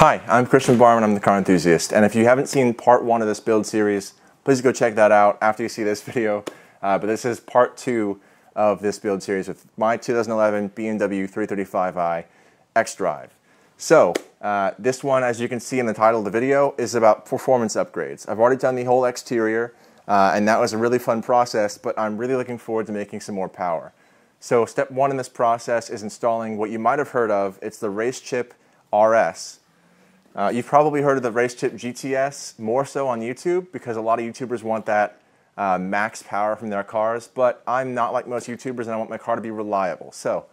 Hi, I'm Christian Barman, I'm the car enthusiast, and if you haven't seen part 1 of this build series, please go check that out after you see this video. But this is part 2 of this build series with my 2011 BMW 335i xDrive. So, this one, as you can see in the title of the video, is about performance upgrades. I've already done the whole exterior, and that was a really fun process, but I'm really looking forward to making some more power. So step 1 in this process is installing what you might have heard of. It's the RaceChip RS. You've probably heard of the RaceChip GTS more so on YouTube because a lot of YouTubers want that max power from their cars, but I'm not like most YouTubers and I want my car to be reliable. So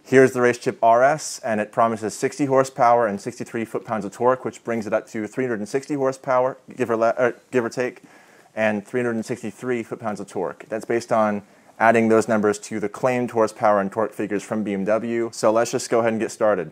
here's the RaceChip RS, and it promises 60 horsepower and 63 foot-pounds of torque, which brings it up to 360 horsepower, give or take, and 363 foot-pounds of torque. That's based on adding those numbers to the claimed horsepower and torque figures from BMW. So let's just go ahead and get started.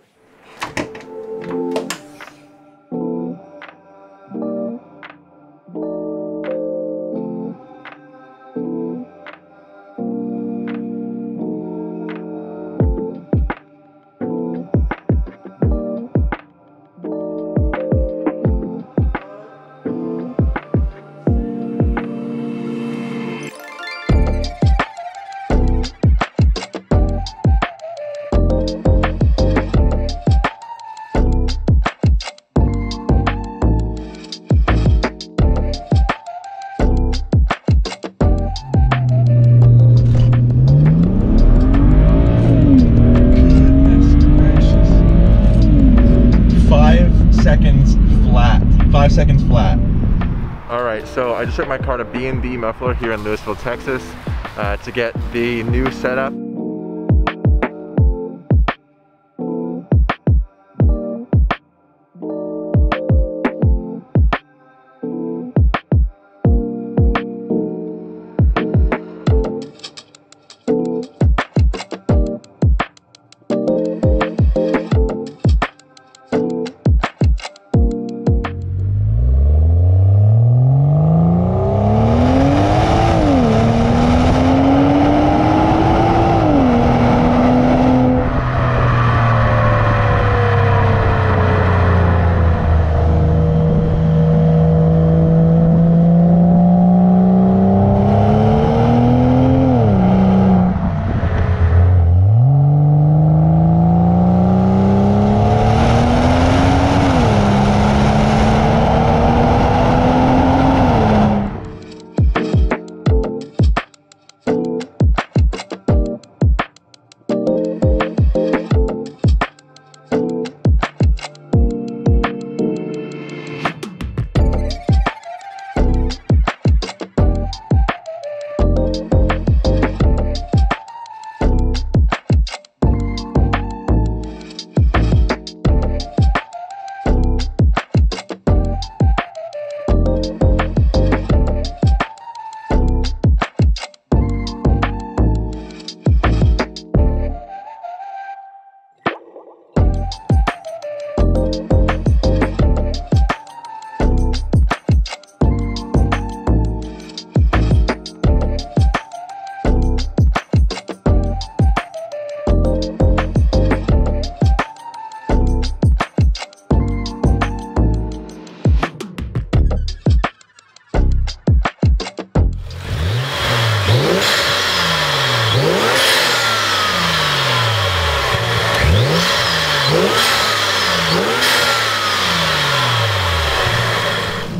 Seconds flat. All right, so I just took my car to B&B Muffler here in Louisville, Texas, to get the new setup.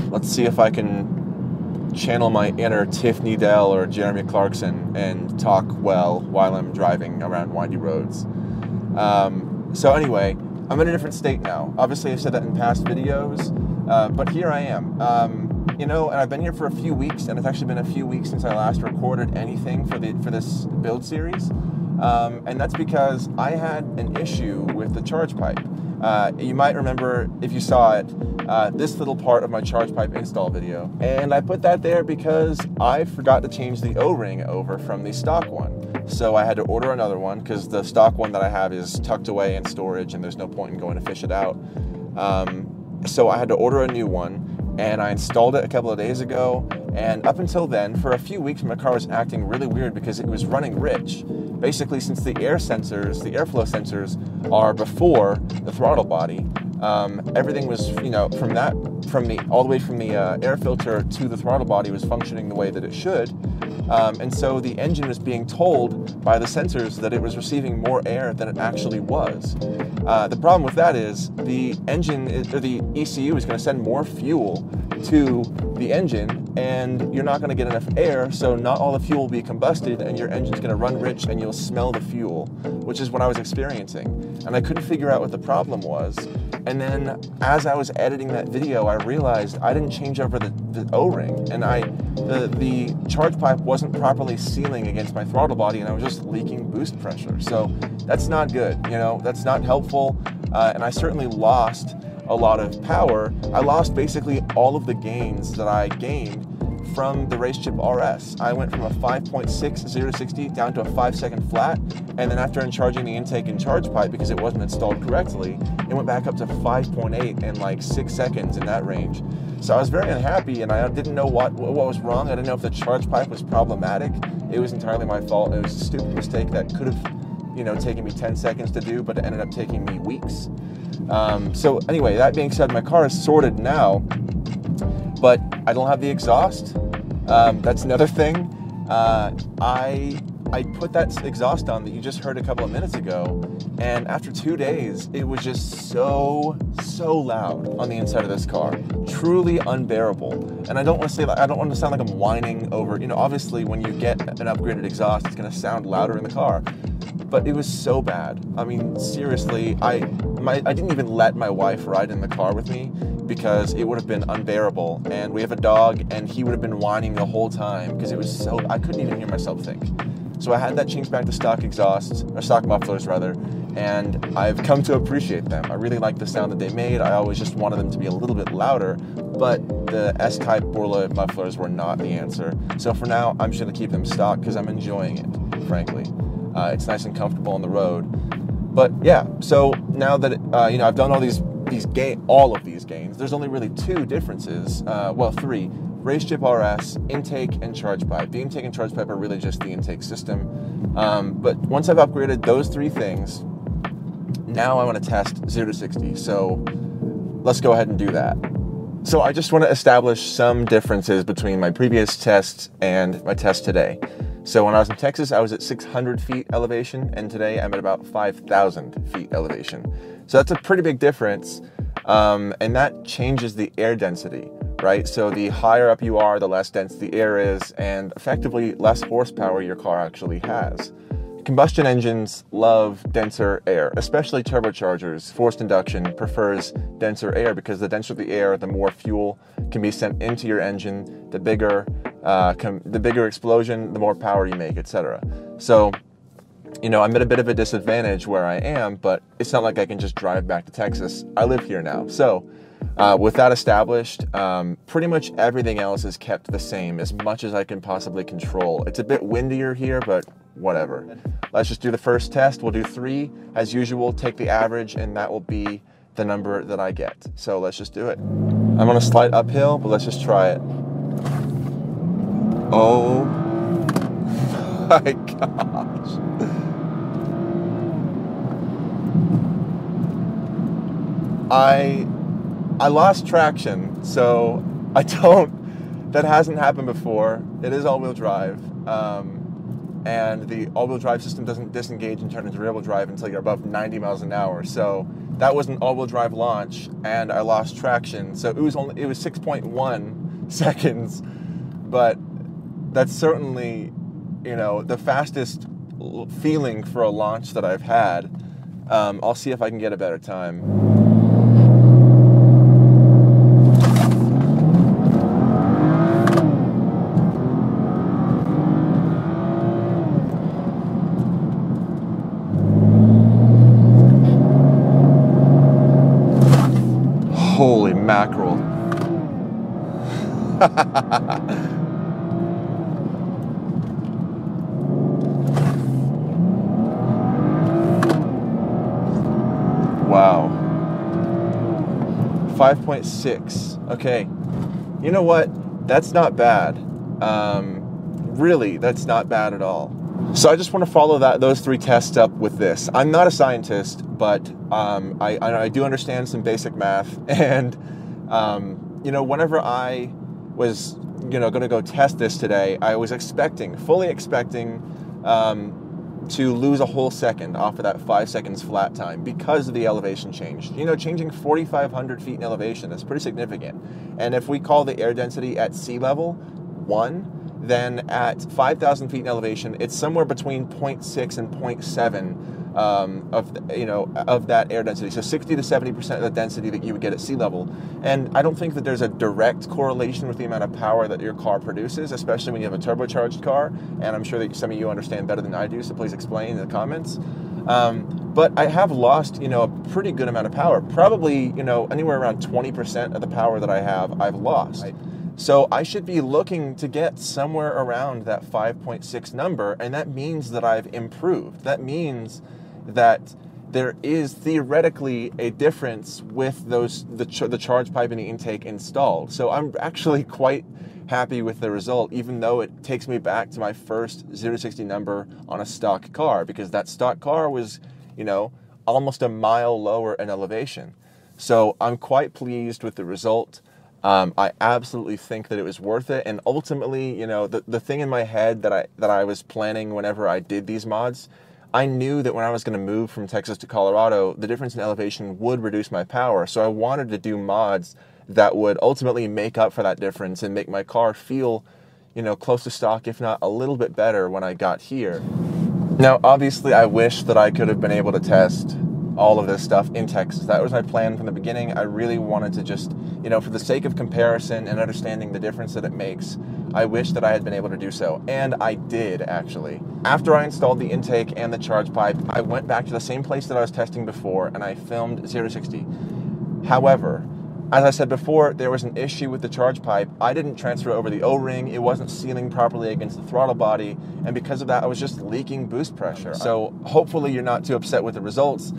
Let's see if I can channel my inner Tiffany Dell or Jeremy Clarkson and talk well while I'm driving around windy roads. So anyway, I'm in a different state now. Obviously, I've said that in past videos, but here I am. You know, and I've been here for a few weeks, and it's actually been a few weeks since I last recorded anything for this build series. And that's because I had an issue with the charge pipe. You might remember, if you saw it, this little part of my charge pipe install video. And I put that there because I forgot to change the O-ring over from the stock one. So I had to order another one because the stock one that I have is tucked away in storage and there's no point in going to fish it out. So I had to order a new one, and I installed it a couple of days ago, and up until then, for a few weeks, my car was acting really weird because it was running rich. Basically, since the air sensors, the airflow sensors are before the throttle body, everything was, you know, all the way from the air filter to the throttle body was functioning the way that it should. And so the engine was being told by the sensors that it was receiving more air than it actually was. The problem with that is the engine, or the ECU, is going to send more fuel to the engine, and you're not going to get enough air, so not all the fuel will be combusted, and your engine's going to run rich, and you'll smell the fuel, which is what I was experiencing. And I couldn't figure out what the problem was. And then as I was editing that video, I realized I didn't change over the O-ring, and the charge pipe wasn't properly sealing against my throttle body, and I was just leaking boost pressure. So that's not good, you know, that's not helpful, and I certainly lost a lot of power. I lost basically all of the gains that I gained from the RaceChip RS. I went from a 5.6 0 to 60 down to a 5-second flat, and then after uncharging the intake and charge pipe because it wasn't installed correctly, it went back up to 5.8 in like 6 seconds, in that range. So I was very unhappy, and I didn't know what was wrong. I didn't know if the charge pipe was problematic. It was entirely my fault. It was a stupid mistake that could have, you know, taken me 10 seconds to do, but it ended up taking me weeks. So anyway, that being said, my car is sorted now, but I don't have the exhaust. That's another thing. I put that exhaust on that you just heard a couple of minutes ago, and after 2 days, it was just so loud on the inside of this car. Truly unbearable. And I don't want to say, I don't want to sound like I'm whining over, you know, obviously when you get an upgraded exhaust, it's going to sound louder in the car. But it was so bad. I mean, seriously, I didn't even let my wife ride in the car with me because it would have been unbearable. And we have a dog, and he would have been whining the whole time because it was so, I couldn't even hear myself think. So I had that changed back to stock exhausts, or stock mufflers rather, and I've come to appreciate them. I really like the sound that they made. I always just wanted them to be a little bit louder, but the S-type Borla mufflers were not the answer. So for now, I'm just gonna keep them stock because I'm enjoying it, frankly. It's nice and comfortable on the road. But yeah, so now that you know, I've done all of these gains, there's only really 2 differences. Well, 3. RaceChip RS, intake and charge pipe. The intake and charge pipe are really just the intake system. But once I've upgraded those 3 things, now I want to test 0 to 60. So let's go ahead and do that. So I just want to establish some differences between my previous tests and my test today. So when I was in Texas, I was at 600 feet elevation, and today I'm at about 5,000 feet elevation. So that's a pretty big difference, and that changes the air density, right? So the higher up you are, the less dense the air is, and effectively less horsepower your car actually has. Combustion engines love denser air, especially turbochargers. Forced induction prefers denser air because the denser the air, the more fuel can be sent into your engine, the bigger explosion, the more power you make, etc. So, you know, I'm at a bit of a disadvantage where I am, but it's not like I can just drive back to Texas. I live here now. So with that established, pretty much everything else is kept the same as much as I can possibly control. It's a bit windier here, but whatever. Let's just do the first test. We'll do 3 as usual, take the average, and that will be the number that I get. So let's just do it. I'm on a slight uphill, but let's just try it. Oh my gosh. I lost traction, so that hasn't happened before. It is all-wheel drive, and the all-wheel drive system doesn't disengage and turn into rear-wheel drive until you're above 90 miles an hour. So that was an all-wheel drive launch, and I lost traction. So it was 6.1 seconds, but that's certainly, you know, the fastest feeling for a launch that I've had. I'll see if I can get a better time. Holy mackerel. Wow. 5.6. Okay. You know what? That's not bad. Really, that's not bad at all. So I just want to follow those 3 tests up with this. I'm not a scientist, but I do understand some basic math, and you know, whenever I was going to go test this today, I was fully expecting to lose a whole second off of that 5 seconds flat time because of the elevation change. You know, changing 4,500 feet in elevation is pretty significant. And if we call the air density at sea level 1, then at 5,000 feet in elevation, it's somewhere between 0.6 and 0.7 of that air density. So 60 to 70% of the density that you would get at sea level. And I don't think that there's a direct correlation with the amount of power that your car produces, especially when you have a turbocharged car. And I'm sure that some of you understand better than I do, so please explain in the comments. But I have lost, you know, a pretty good amount of power. Probably, you know, anywhere around 20% of the power that I have, I've lost. Right. So I should be looking to get somewhere around that 5.6 number, and that means that I've improved. That means that there is theoretically a difference with the charge pipe and the intake installed. So I'm actually quite happy with the result, even though it takes me back to my first 0 to 60 number on a stock car, because that stock car was, you know, almost a mile lower in elevation. So I'm quite pleased with the result. I absolutely think that it was worth it, and ultimately, you know, the thing in my head that I was planning whenever I did these mods, I knew that when I was going to move from Texas to Colorado, the difference in elevation would reduce my power. So I wanted to do mods that would ultimately make up for that difference and make my car feel, you know, close to stock, if not a little bit better when I got here. Now, obviously, I wish that I could have been able to test all of this stuff in Texas. That was my plan from the beginning. I really wanted to just, you know, for the sake of comparison and understanding the difference that it makes, I wish that I had been able to do so. And I did, actually. After I installed the intake and the charge pipe, I went back to the same place that I was testing before, and I filmed 0 to 60. However, as I said before, there was an issue with the charge pipe. I didn't transfer over the O-ring. It wasn't sealing properly against the throttle body. And because of that, I was just leaking boost pressure. So hopefully you're not too upset with the results.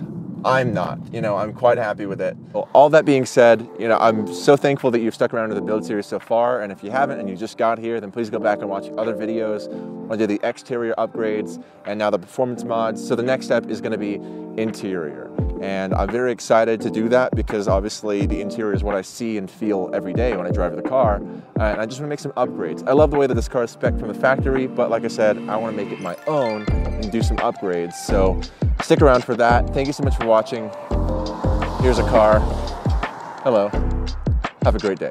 I'm not, you know, I'm quite happy with it. Well, all that being said, you know, I'm so thankful that you've stuck around to the build series so far. And if you haven't and you just got here, then please go back and watch other videos. I do the exterior upgrades and now the performance mods. So the next step is going to be interior. And I'm very excited to do that because obviously the interior is what I see and feel every day when I drive the car. And I just want to make some upgrades. I love the way that this car is spec'd from the factory, but like I said, I want to make it my own and do some upgrades. So stick around for that. Thank you so much for watching. Here's a car. Hello. Have a great day.